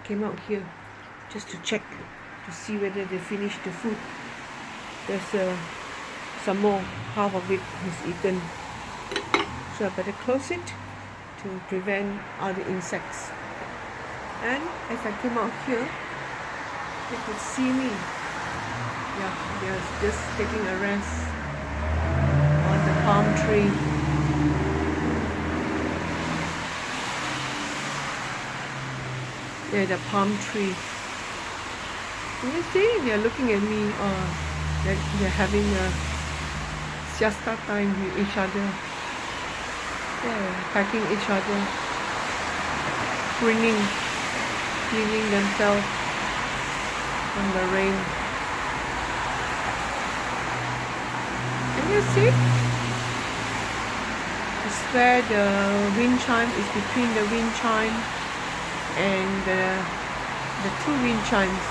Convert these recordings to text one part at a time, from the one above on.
came out here just to check to see whether they finished the food. There's some more, half of it is eaten. So I better close it to prevent other insects. And as I came out here, they could see me. Yeah, they're just taking a rest on the palm tree. Yeah, the palm tree. Can you see? They're looking at me. They're having a siesta time with each other. Yeah, pecking each other, cleaning themselves from the rain. Can you see? It's where the wind chime is between the wind chime and the two wind chimes,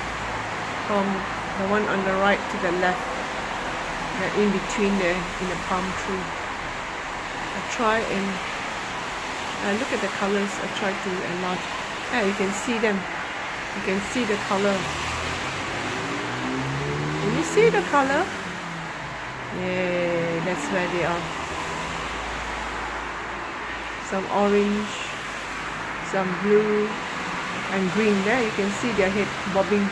from the one on the right to the left. They're in between there in the palm tree. I try and look at the colors. I try to enlarge. Yeah, you can see them. You can see the color. Can you see the color? Yeah, that's where they are. Some orange, some blue, and green. There you can see their head bobbing.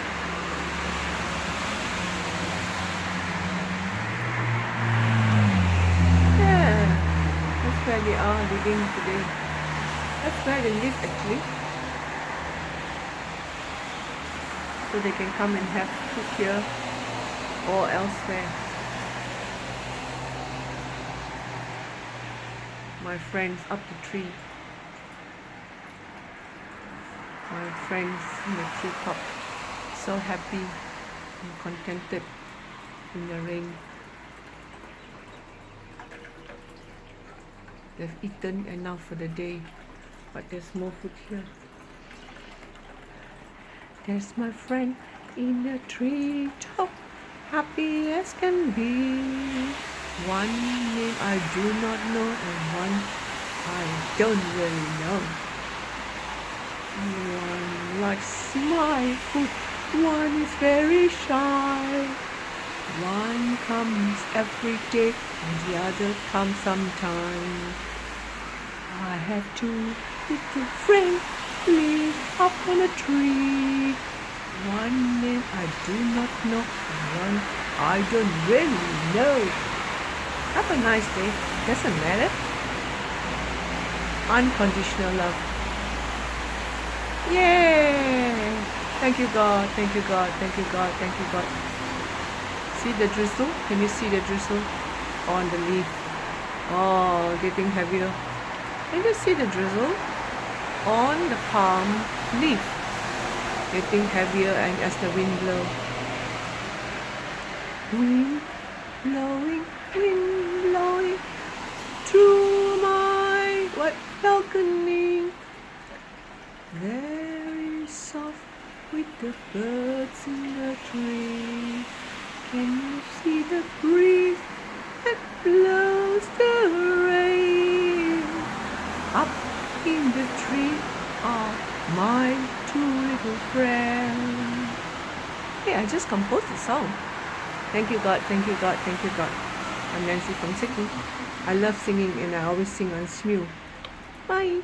Where they are living today. That's where they live actually. So they can come and have food here or elsewhere. My friends up the tree. My friends in the treetop. So happy and contented in the rain. They've eaten enough for the day, but there's more food here. There's my friend in the treetop, happy as can be. One name I do not know and one I don't really know. One likes my food, one is very shy. One comes every day and the other comes sometime. I have two little friends live up on a tree. One name I do not know and one I don't really know. Have a nice day. Doesn't matter. Unconditional love. Yay! Thank you God, thank you God, thank you God, thank you God. See the drizzle? Can you see the drizzle on the leaf? Oh, getting heavier. Can you see the drizzle on the palm leaf? Getting heavier and as the wind blows. Wind blowing through my balcony. Very soft with the birds in the tree. Can you see the breeze that blows the rain? Up in the tree are my two little friends. Hey, I just composed a song. Thank you God, thank you God, thank you God. I'm Nancy from Sydney. I love singing and I always sing on Smule. Bye.